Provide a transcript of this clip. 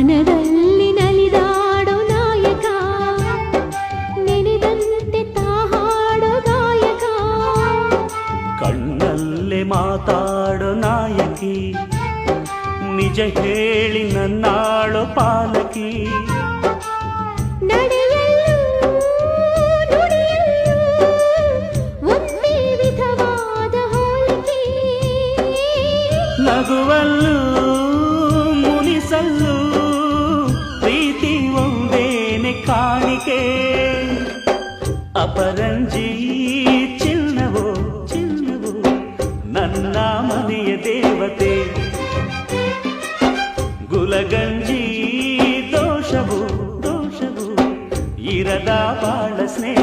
ಮನದಲ್ಲಿ ನಲಿದಾಡೋ ನಾಯಕ ನೆನೆದಂತೆ ತಾಹಾಡೋ ಗಾಯಕ ಕಣ್ಣಲ್ಲೇ ಮಾತಾಡೋ ನಾಯಕಿ ನಿಜ ಹೇಳಿ ನನ್ನಾಳೋ ಪಾಲಕಿ ನಗುವಲ್ಲೂ ಮುನಿಸಲ್ಲೂ ಪ್ರೀತಿ ಒಂದೇನೆ ಕಾಣಿಕೆ ಅಪರಂಜಿ ಚಿನ್ನವೋ ಚಿನ್ನವೋ ನನ್ನ ಮನೆಯ ದೇವತೆ ಗುಲಗಂಜಿ ದೋಷವೋ ದೋಷವೋ ಇರದ ಬಾಳ ಸ್ನೇಹ